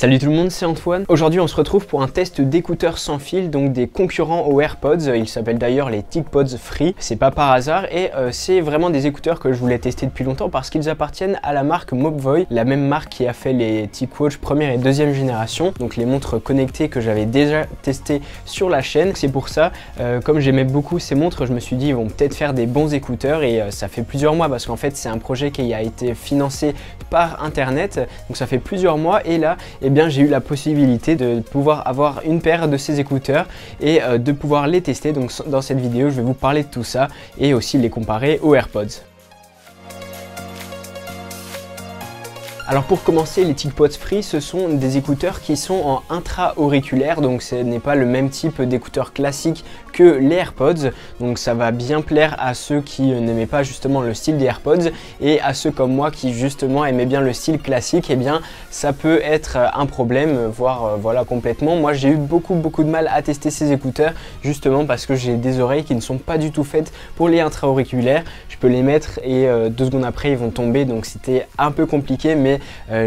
Salut tout le monde, c'est Antoine. Aujourd'hui on se retrouve pour un test d'écouteurs sans fil, donc des concurrents aux AirPods. Ils s'appellent d'ailleurs les TicPods Free, c'est pas par hasard et c'est vraiment des écouteurs que je voulais tester depuis longtemps parce qu'ils appartiennent à la marque Mobvoi, la même marque qui a fait les TicWatch première et deuxième génération, donc les montres connectées que j'avais déjà testées sur la chaîne. C'est pour ça, comme j'aimais beaucoup ces montres, je me suis dit ils vont peut-être faire des bons écouteurs et ça fait plusieurs mois parce qu'en fait c'est un projet qui a été financé par internet, donc ça fait plusieurs mois et là eh bien j'ai eu la possibilité de pouvoir avoir une paire de ces écouteurs et de pouvoir les tester. Donc dans cette vidéo je vais vous parler de tout ça et aussi les comparer aux AirPods. Alors pour commencer, les TicPods Free, ce sont des écouteurs qui sont en intra-auriculaire, donc ce n'est pas le même type d'écouteurs classique que les AirPods, donc ça va bien plaire à ceux qui n'aimaient pas justement le style des AirPods et à ceux comme moi qui justement aimaient bien le style classique, eh bien ça peut être un problème, voire voilà complètement. Moi j'ai eu beaucoup de mal à tester ces écouteurs justement parce que j'ai des oreilles qui ne sont pas du tout faites pour les intra-auriculaires. Je peux les mettre et 2 secondes après ils vont tomber, donc c'était un peu compliqué, mais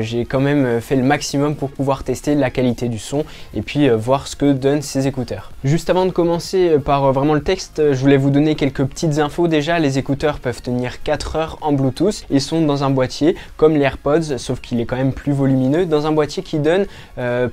j'ai quand même fait le maximum pour pouvoir tester la qualité du son et puis voir ce que donnent ces écouteurs. Juste avant de commencer par vraiment le texte, je voulais vous donner quelques petites infos. Déjà, les écouteurs peuvent tenir 4 heures en Bluetooth. Ils sont dans un boîtier comme les AirPods, sauf qu'il est quand même plus volumineux, dans un boîtier qui donne,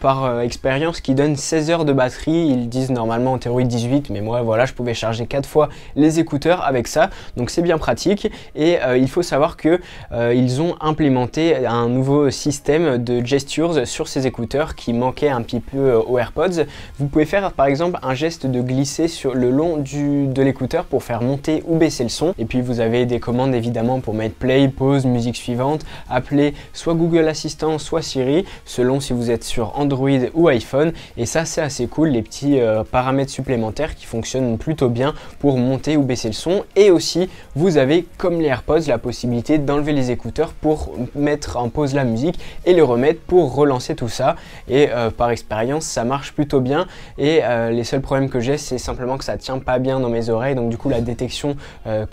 par expérience, qui donne 16 heures de batterie. Ils disent normalement en théorie 18, mais moi voilà, je pouvais charger 4 fois les écouteurs avec ça, donc c'est bien pratique. Et il faut savoir que ils ont implémenté un nouveau système de gestures sur ces écouteurs qui manquait un petit peu aux AirPods. Vous pouvez faire par exemple un geste de glisser sur le long de l'écouteur pour faire monter ou baisser le son, et puis vous avez des commandes évidemment pour mettre play, pause, musique suivante, appeler soit Google Assistant soit Siri selon si vous êtes sur Android ou iPhone, et ça c'est assez cool, les petits paramètres supplémentaires qui fonctionnent plutôt bien pour monter ou baisser le son. Et aussi vous avez comme les AirPods la possibilité d'enlever les écouteurs pour mettre en pause la musique et le remettre pour relancer tout ça, et par expérience ça marche plutôt bien. Et les seuls problèmes que j'ai, c'est simplement que ça tient pas bien dans mes oreilles, donc du coup la détection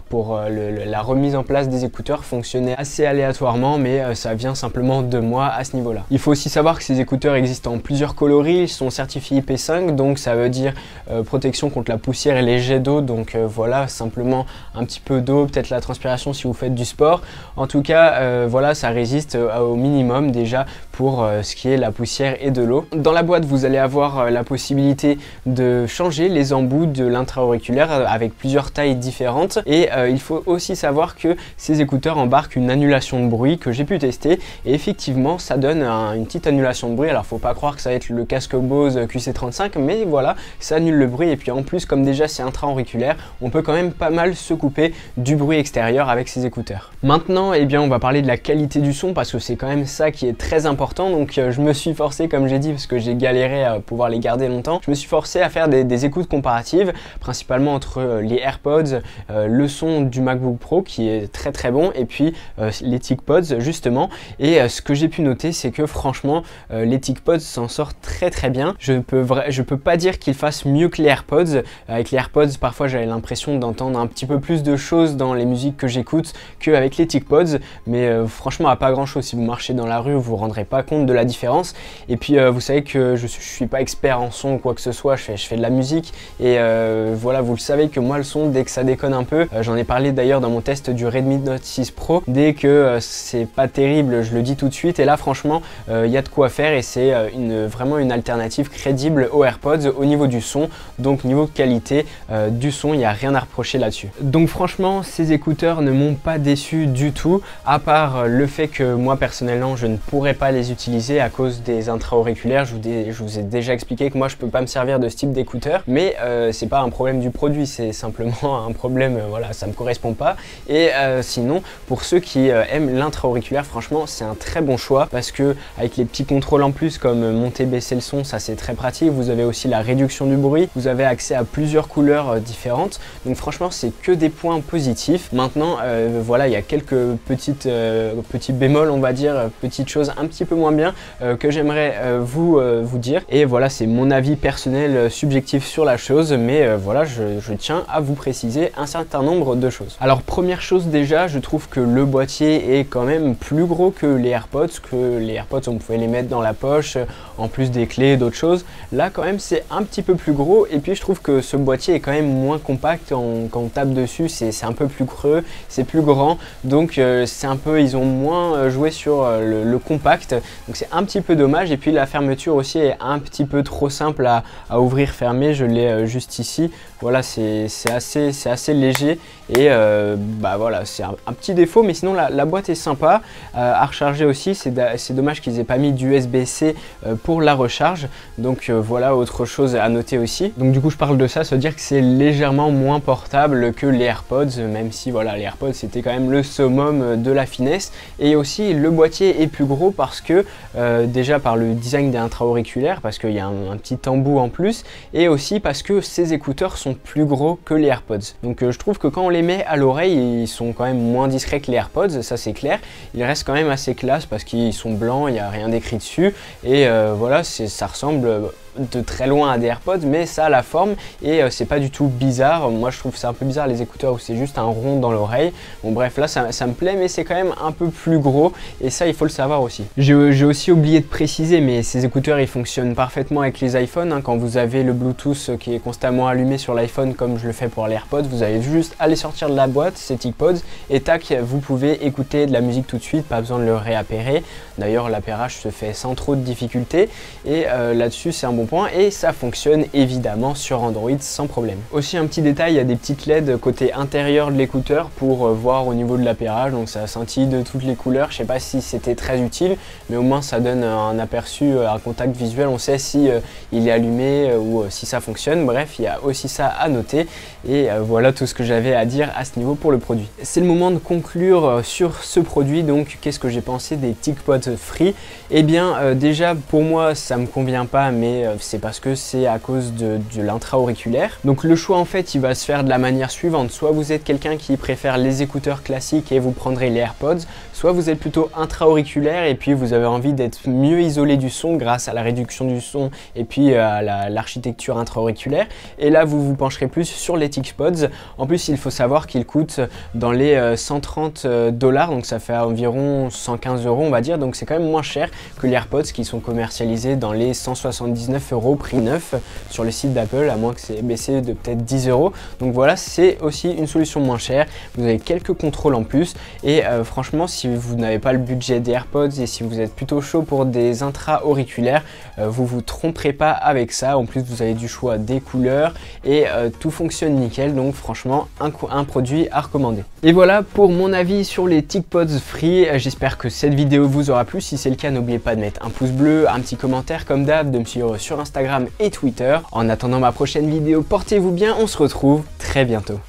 pour la remise en place des écouteurs fonctionnait assez aléatoirement, mais ça vient simplement de moi à ce niveau là. Il faut aussi savoir que ces écouteurs existent en plusieurs coloris, ils sont certifiés IP5, donc ça veut dire protection contre la poussière et les jets d'eau, donc voilà, simplement un petit peu d'eau, peut-être la transpiration si vous faites du sport. En tout cas voilà, ça résiste au minimum déjà pour ce qui est la poussière et de l'eau. Dans la boîte vous allez avoir la possibilité de changer les embouts de l'intra-auriculaire avec plusieurs tailles différentes, et il faut aussi savoir que ces écouteurs embarquent une annulation de bruit que j'ai pu tester, et effectivement ça donne une petite annulation de bruit. Alors faut pas croire que ça va être le casque Bose QC35, mais voilà, ça annule le bruit, et puis en plus comme déjà c'est intra-auriculaire, on peut quand même pas mal se couper du bruit extérieur avec ces écouteurs. Maintenant eh bien on va parler de la qualité du son parce que c'est quand même ça qui est très important. Donc je me suis forcé, comme j'ai dit, parce que j'ai galéré à pouvoir les garder longtemps, je me suis forcé à faire des écoutes comparatives, principalement entre les AirPods, le son du MacBook Pro qui est très bon, et puis les TicPods justement. Et ce que j'ai pu noter, c'est que franchement les TicPods s'en sortent très bien. Je peux pas dire qu'ils fassent mieux que les AirPods. Avec les AirPods parfois j'avais l'impression d'entendre un petit peu plus de choses dans les musiques que j'écoute qu'avec les TicPods, mais franchement à pas grand chose. Si vous marchez dans la rue, vous vous rendrez pas compte de la différence. Et puis vous savez que je suis pas expert en son ou quoi que ce soit, je fais de la musique, et voilà, vous le savez que moi le son, dès que ça déconne un peu, j'en ai parlé d'ailleurs dans mon test du Redmi Note 6 Pro, dès que c'est pas terrible je le dis tout de suite, et là franchement il y a de quoi faire, et c'est vraiment une alternative crédible aux AirPods au niveau du son. Donc niveau qualité du son, il n'y a rien à reprocher là-dessus. Donc franchement ces écouteurs ne m'ont pas déçu du tout, à part le fait que moi personnellement je ne pourrais pas les utiliser à cause des intra-auriculaires. Je vous ai déjà expliqué que moi je peux pas me servir de ce type d'écouteurs, mais c'est pas un problème du produit, c'est simplement un problème, voilà, ça me correspond pas. Et sinon pour ceux qui aiment l'intra-auriculaire, franchement c'est un très bon choix parce que avec les petits contrôles en plus comme monter baisser le son, ça c'est très pratique. Vous avez aussi la réduction du bruit, vous avez accès à plusieurs couleurs différentes, donc franchement c'est que des points positifs. Maintenant voilà, il y a quelques petits bémols on va dire, petite chose un petit peu moins bien que j'aimerais vous dire. Et voilà, c'est mon avis personnel subjectif sur la chose, mais voilà, je tiens à vous préciser un certain nombre de choses. Alors première chose déjà, je trouve que le boîtier est quand même plus gros que les AirPods, on pouvait les mettre dans la poche, en plus des clés, d'autres choses. Là quand même c'est un petit peu plus gros, et puis je trouve que ce boîtier est quand même moins compact. Quand on tape dessus, c'est un peu plus creux, c'est plus grand, donc c'est un peu, ils ont moins joué sur le compact, donc c'est un petit peu dommage. Et puis la fermeture aussi est un petit peu trop simple à ouvrir fermer, je l'ai juste ici. Voilà, c'est assez léger, et bah voilà, c'est un petit défaut, mais sinon la boîte est sympa à recharger aussi. C'est dommage qu'ils aient pas mis d'USB-C pour la recharge, donc voilà, autre chose à noter aussi. Donc du coup je parle de ça, se dire que c'est légèrement moins portable que les AirPods, même si voilà, les AirPods c'était quand même le summum de la finesse. Et aussi le boîtier est plus gros parce que déjà par le design des intra-auriculaires, parce qu'il y a un petit embout en plus, et aussi parce que ces écouteurs sont plus gros que les AirPods. Donc je trouve que quand on les met à l'oreille, ils sont quand même moins discrets que les AirPods, ça c'est clair. Ils restent quand même assez classe parce qu'ils sont blancs, il n'y a rien d'écrit dessus, et voilà, ça ressemble de très loin à des AirPods, mais ça a la forme, et c'est pas du tout bizarre. Moi je trouve que c'est un peu bizarre les écouteurs où c'est juste un rond dans l'oreille. Bon bref, là ça me plaît, mais c'est quand même un peu plus gros, et ça il faut le savoir aussi. J'ai aussi oublié de préciser, mais ces écouteurs ils fonctionnent parfaitement avec les iPhones, hein. Quand vous avez le Bluetooth qui est constamment allumé sur l'iPhone comme je le fais pour les AirPods, vous avez juste à les sortir de la boîte, ces TicPods, et tac, vous pouvez écouter de la musique tout de suite, pas besoin de le réappairer. D'ailleurs l'appairage se fait sans trop de difficultés, et là-dessus c'est un bon point, et ça fonctionne évidemment sur Android sans problème. Aussi un petit détail, il y a des petites LED côté intérieur de l'écouteur pour voir au niveau de l'appairage, donc ça scintille de toutes les couleurs. Je sais pas si c'était très utile, mais au moins ça donne un aperçu, un contact visuel, on sait si il est allumé ou si ça fonctionne. Bref, il y a aussi ça à noter, et voilà tout ce que j'avais à dire à ce niveau pour le produit. C'est le moment de conclure sur ce produit. Donc qu'est-ce que j'ai pensé des TicPods Free? Eh bien déjà pour moi ça me convient pas, mais c'est parce que c'est à cause de l'intra-auriculaire. Donc le choix en fait il va se faire de la manière suivante: soit vous êtes quelqu'un qui préfère les écouteurs classiques et vous prendrez les AirPods, soit vous êtes plutôt intra-auriculaire et puis vous avez envie d'être mieux isolé du son grâce à la réduction du son et puis à l'architecture intra-auriculaire, et là vous vous pencherez plus sur les TicPods. En plus il faut savoir qu'ils coûtent dans les $130, donc ça fait environ 115 € on va dire, donc c'est quand même moins cher que les AirPods qui sont commercialisés dans les 179 € prix neuf sur le site d'Apple, à moins que c'est baissé de peut-être 10 €. Donc voilà, c'est aussi une solution moins chère, vous avez quelques contrôles en plus, et franchement si vous n'avez pas le budget des AirPods et si vous êtes plutôt chaud pour des intra-auriculaires, vous vous tromperez pas avec ça. En plus vous avez du choix des couleurs, et tout fonctionne nickel, donc franchement un produit à recommander. Et voilà pour mon avis sur les TicPods Free. J'espère que cette vidéo vous aura plu. Si c'est le cas, n'oubliez pas de mettre un pouce bleu, un petit commentaire comme d'hab, de me suivre sur Instagram et Twitter. En attendant ma prochaine vidéo, portez-vous bien, on se retrouve très bientôt.